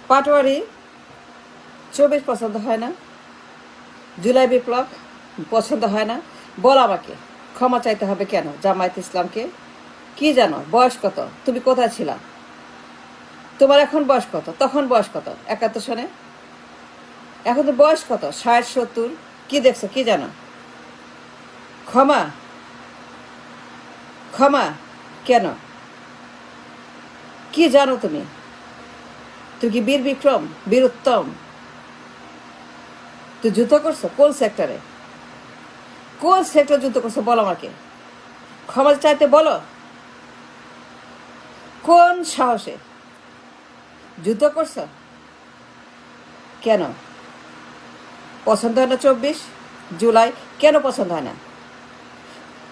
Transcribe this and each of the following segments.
পাটোয়ারি 24 পছন্দ হয় না, জুলাই বিপ্লব পছন্দ হয় না, বল আমাকে ক্ষমা চাইতে হবে কেন জামায়াত ইসলামকে? কি জানো, বয়স কত, তুমি কোথায় ছিলা, তোমার এখন বয়স কত, তখন বয়স কত 71 সনে, এখন তো বয়স কত 60-70, কি দেখছো, কি জানো? ক্ষমা ক্ষমা কেন? কি জানো তুমি? তুমি কি বীর বিক্রম, বীর উত্তম? তুই যুদ্ধ করছো কোন সেক্টরে, কোন সেক্টর যুদ্ধ করছো বলো আমাকে, ক্ষমা চাইতে বলো, কোন সাহসে যুদ্ধ করছো? কেন পছন্দ হয় না 24 জুলাই? কেন পছন্দ হয় না?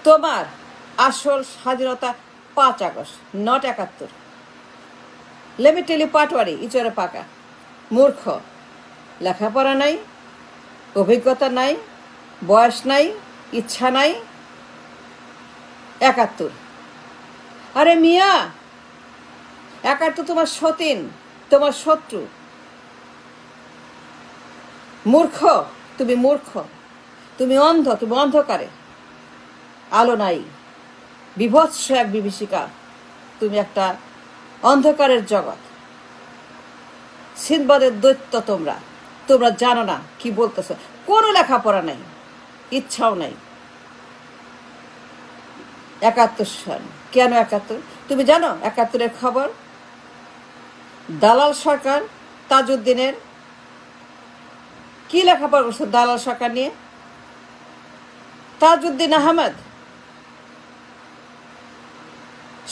তোমার আসল স্বাধীনতা 5 August, not 71। Let me tell you, Patwari ইচরে পাকা মূর্খ, লেখাপড়া নাই, অভিজ্ঞতা নাই, বয়স নাই, ইচ্ছা নাই, 71। আরে মিয়া, 71 তোমার সতীন, তোমার শত্রু। মূর্খ, তুমি মূর্খ, তুমি অন্ধ, তুমি অন্ধকারে, আলো নাই, বিভৎস এক বিভীষিকা, তুমি একটা অন্ধকারের জগৎ, সিনবাদের দৈত্য। তোমরা তোমরা জানো না কি বলতেছো, কোনো লেখাপড়া নাই, ইচ্ছাও নাই। 71 সন, কেন 71? তুমি জানো 71-এর খবর? দালাল সরকার তাজউদ্দিনের কি লেখাপড়া করছে দালাল সরকার নিয়ে? তাজউদ্দিন আহমেদ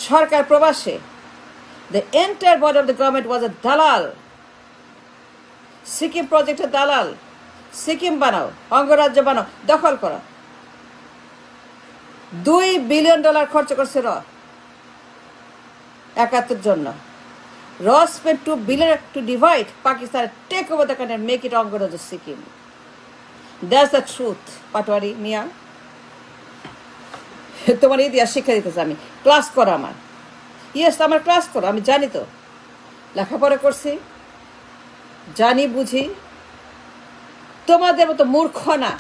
সরকার প্রবাসে, the entire body of the government was a দালাল। সিকিম প্রজেক্টের দালাল, সিকিম বানাও, অঙ্গরাজ্য বানাও, দখল করো। $2 বিলিয়ন খরচ করছে 71 জন্য। spent $2 billion to divide Pakistan, take over the country and make it অঙ্গরাজ্য Sikkim. That's the truth, Patwari মিয়া। তোমার ইতিহাস শিক্ষা দিতেছে আমি, ক্লাস করো আমার। ইয়েস, আমার ক্লাস করো, আমি জানি তো, লেখাপড়া করছি, জানি বুঝি। তোমাদের মতো মূর্খ না,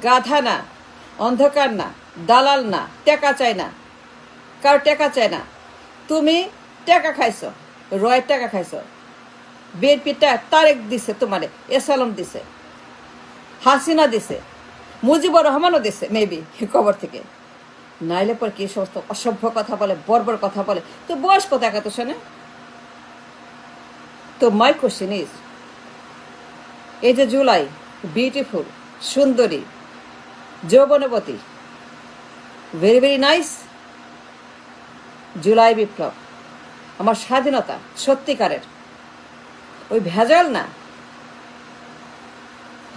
গাধা না, অন্ধকার না, দালাল না, টাকা চাই না, কার টাকা চাই না। তুমি টাকা খাইছো, রয়ের টাকা খাইছো, বিএনপিটা তারেক দিছে, তোমারে এসালম দিছে, হাসিনা দিছে, মুজিবুর রহমানও দিছে মেবি কবর থেকে, নাইলে পর কি সমস্ত অসভ্য কথা বলে, বর্বর কথা বলে। তো বয়স কত 71 সনে? তো মাই কোশ্চেন ইজ, এই যে জুলাই, বিউটিফুল, সুন্দরী, যৌবনবতী, ভেরি ভেরি নাইস, জুলাই বিপ্লব, আমার স্বাধীনতা সত্যিকারের, ওই ভেজাল না,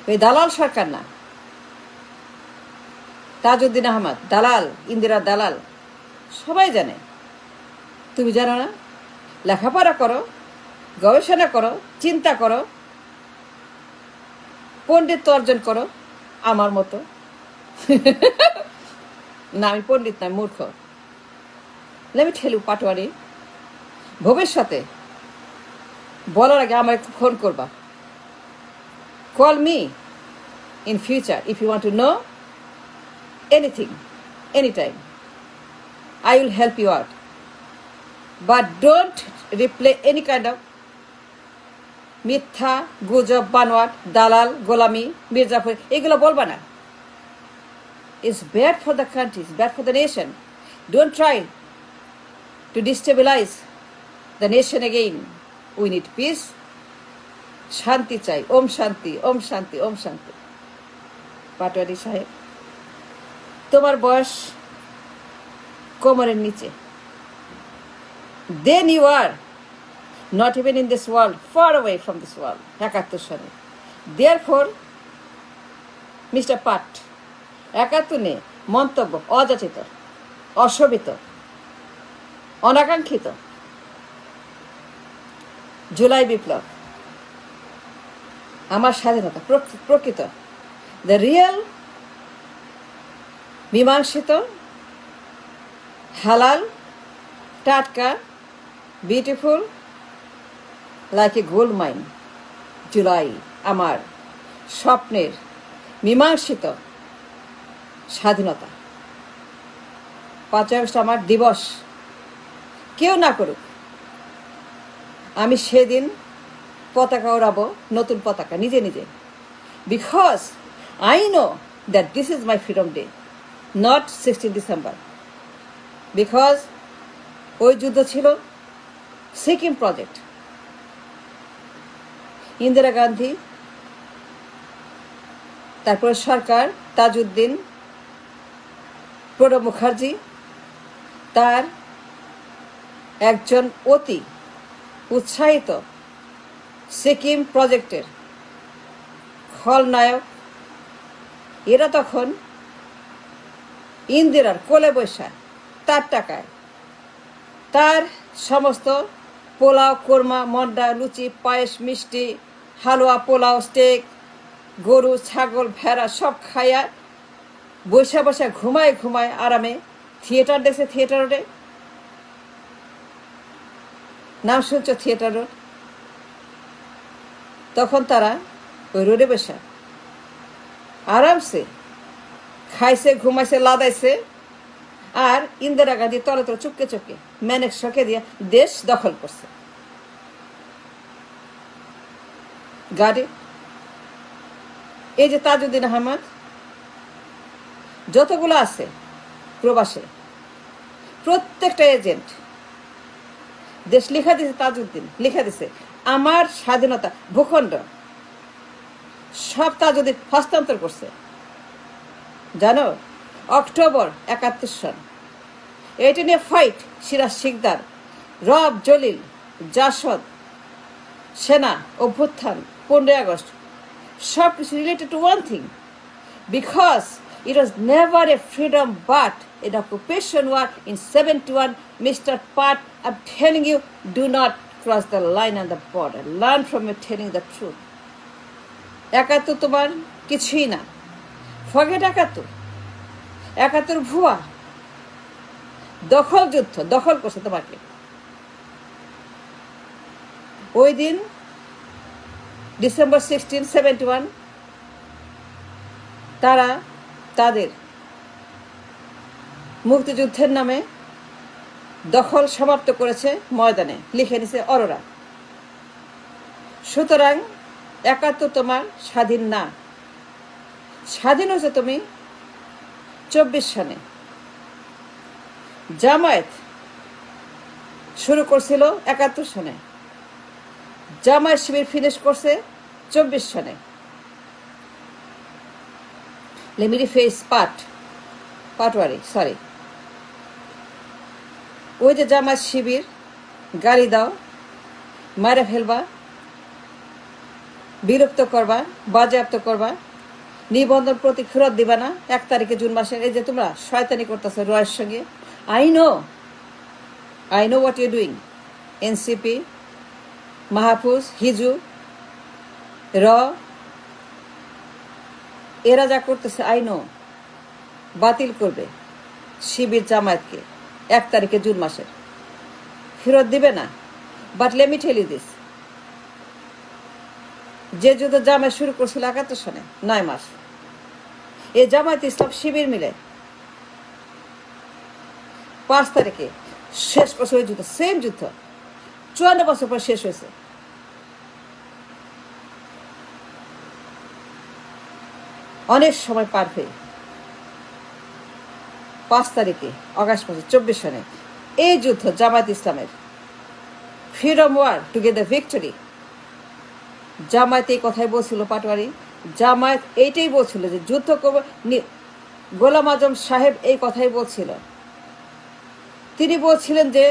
ওই দালাল সরকার না। তাজউদ্দিন আহমদ দালাল, ইন্দিরা দালাল, সবাই জানে। তুমি জানো না? লেখাপড়া করো, গবেষণা করো, চিন্তা করো, পণ্ডিত্য অর্জন করো আমার মতো। না, আমি পণ্ডিত না, মূর্খ। Let me tell you, Patwari, ভবিষ্যতে বলার আগে আমার একটু ফোন করবা। Call me in future if you want to know anything, anytime. I will help you out. But don't replay any kind of মিথ্যা, গুজব, বানোয়াট, দালাল, গোলামি, মির্জাফর, এগুলো বলবা না। It's bad for the country, it's bad for the nation. Don't try to destabilize the nation again. We need peace. শান্তি চাই, ওম শান্তি, ওম শান্তি, ওম শান্তি। পাটোয়ারি সাহেব, তোমার বয়স কোমরের নিচে। Then you are not even in this world, far away from this world, 71 সনে। Therefore, Mr. Pat, 71 নিয়ে মন্তব্য অযাচিত, অশোভিত, অনাকাঙ্ক্ষিত। জুলাই বিপ্লব আমার স্বাধীনতা প্রকৃত, দ্য রিয়েল, মীমাংসিত, হালাল, টাটকা, beautiful, like a gold mine. July আমার স্বপ্নের মীমাংসিত স্বাধীনতা। 5 আগস্ট আমার দিবস, কেউ না করুক, আমি সেদিন পতাকা ওড়াবো, নতুন পতাকা, নিজে নিজে। Because I know that this is my freedom day, not 16 December. Because ওই যুদ্ধ ছিল সিকিম প্রজেক্ট। ইন্দিরা গান্ধী, তারপরে সরকার, তাজউদ্দিন, প্রণব মুখার্জি, তার একজন অতি উৎসাহিত সিকিম প্রজেক্টের খলনায়ক, এরা তখন ইন্দিরার কোলে বৈশা তার টাকায় তার সমস্ত পোলাও, কোরমা, মন্ডা, লুচি, পায়েস, মিষ্টি, হালুয়া, পোলাও, স্টেক, গরু, ছাগল, ভেড়া সব খাইয়া বৈশা বসা ঘুমায় ঘুমায় আরামে থিয়েটার দেখছে। থিয়েটার রোডে, নাম শুনছ থিয়েটার রোড? তখন তারা ওই রোডে বসা আরামসে খাইছে, ঘুমাইছে, লাদাইছে। আর ইন্দিরা গান্ধী তলে তলে চুপকে চুপকে ম্যানেক শকে দিয়ে দেশ দখল করছে। গাড়ি এই যে তাজউদ্দিন আহমদ, যতগুলো আছে প্রবাসে, প্রত্যেকটা এজেন্ট দেশ লিখা দিছে, তাজউদ্দিন লিখা দিছে আমার স্বাধীনতা, ভূখণ্ড সব তাজউদ্দিন হস্তান্তর করছে। জানো, অক্টোবর 71 সন। এটা নিয়ে ফাইট সিরাজ শিকদার, রব জলিল, জাসদ, সেনা অভ্যুত্থান, 15 আগস্ট, সব কিছু related to one thing. Because it was never a freedom but an occupation war in 71. Mr. Pat, I'm telling you, do not cross the line on the border. Learn from me telling the truth. 71 তোমার কিছুই না, forget 71। 71 ভুয়া, দখল যুদ্ধ, দখল করছে তোমাকে। ওই দিন ডিসেম্বর 16, 71 তারা তাদের মুক্তিযুদ্ধের নামে দখল সমাপ্ত করেছে, ময়দানে লিখে নিছে অরোরা। সুতরাং 71 তোমার স্বাধীন না, স্বাধীন হয়েছে তুমি 24 সনে। জামায়াত শুরু করছিল 71 সনে, জামায়াত শিবির ফিনিশ করছে 24 সনে। লেমিরি ফেস পাটওয়ারি, সরি, ওই যে জামায়াত শিবির, গালি দাও, মারে ফেলবা, বিরক্ত করবা, বাজেয়াপ্ত করবা, নিবন্ধন প্রতি ফেরত দিবা না 1 তারিখে জুন মাসের। এই যে তোমরা শয়তানি করতেছো রয়ের সঙ্গে, I know what you doing. NCP, Mahfuz, হিজু, এরা যা করতেছে আই নো। বাতিল করবে শিবির জামায়াতকে 1 তারিখে জুন মাসের, ফেরত দিবে না। But let me tell you this, যে যুদ্ধ জামায়াত শুরু করছিল 71 সনে 9 মাস, এই জামায়াত ইসলাম শিবির মিলে 5 তারিখে শেষ করছে ওই যুদ্ধ। সেম যুদ্ধ 54 বছর পর শেষ হয়েছে। অনেক সময় পার হয়ে 5 তারিখে আগস্ট মাসে 24 সনে এই যুদ্ধ জামায়াত ইসলামের, freedom war together victory. Jamaat এই কথাই বলছিল, পাটোয়ারি জামায়াত এইটাই বলছিল যে যুদ্ধ করব। গোলাম আজম সাহেব এই কথাই বলছিল। তিনি বলছিলেন যে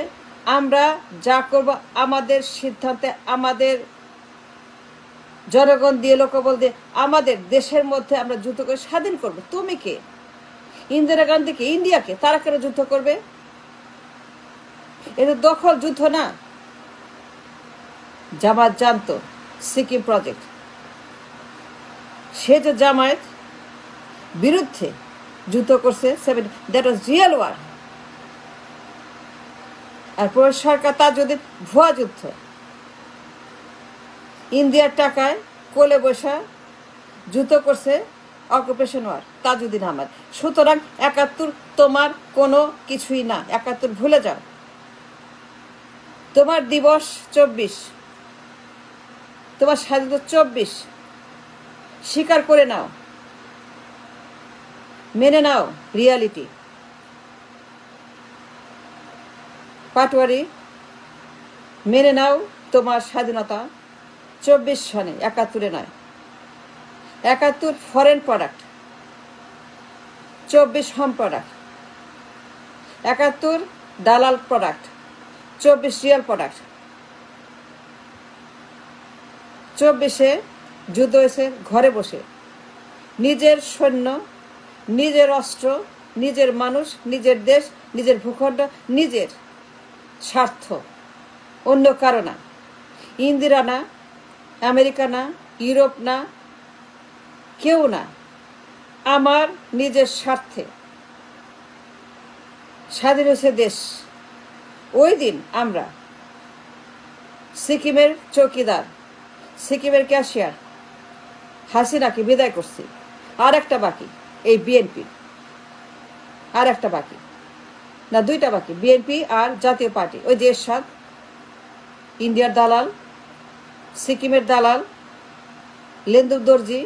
আমরা যা করব আমাদের সিদ্ধান্তে, আমাদের জনগণ দিয়ে, লোকবল দিয়ে, আমাদের দেশের মধ্যে আমরা যুদ্ধ করে স্বাধীন করব। তুমি কে? ইন্দিরা গান্ধীকে, ইন্ডিয়াকে, তারা কেন যুদ্ধ করবে? এটা দখল যুদ্ধ না। জামায়াত জানতো সিকিম প্রজেক্ট, সে যে জামায়াত বিরুদ্ধে যুদ্ধ করছে, দ্যাট ওয়াজ রিয়েল ওয়ার। আর পুরো সরকার তার যদি ভুয়া যুদ্ধ, ইন্ডিয়ার টাকায় কোলে বসা যুদ্ধ করছে অকুপেশন ওয়ার তাজউদ্দিন আহমদ। সুতরাং ৭১ তোমার কোনো কিছুই না, ৭১ ভুলে যাও। তোমার দিবস ২৪, তোমার স্বাধীনতা ২৪, স্বীকার করে নাও, মেনে নাও রিয়ালিটি। পাটোয়ারি, মেনে নাও তোমার স্বাধীনতা ২৪ সনে, ৭১ নয়। ৭১ ফরেন প্রোডাক্ট, ২৪ হোম প্রোডাক্ট। ৭১ দালাল প্রোডাক্ট, ২৪ রিয়েল প্রোডাক্ট। ২৪-এ যুদ্ধ হয়েছে ঘরে বসে, নিজের সৈন্য, নিজের অস্ত্র, নিজের মানুষ, নিজের দেশ, নিজের ভূখণ্ড, নিজের স্বার্থ, অন্য কারো না। ইন্দিরা না, আমেরিকা না, ইউরোপ না, কেউ না, আমার নিজের স্বার্থে স্বাধীন হয়েছে দেশ। ওই দিন আমরা সিকিমের চৌকিদার, সিকিমের ক্যাশিয়ার হাসিনাকে বিদায় করছি। আর একটা বাকি এই বিএনপি, আর একটা বাকি না, দুইটা বাকি, বিএনপি আর জাতীয় পার্টি। ওই যে এরশাদ, ইন্ডিয়ার দালাল, সিকিমের দালাল, লেন্দু দর্জি,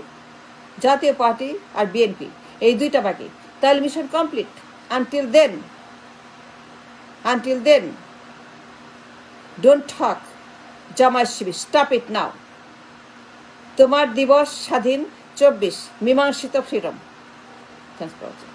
জাতীয় পার্টি আর বিএনপি, এই দুইটা বাকি। তাহলে mission complete. Until then don't talk Jamaat Shibir, stop it now. তোমার দিবস স্বাধীন ২৪, মীমাংসিত ফ্রিডম। Thanks for watching.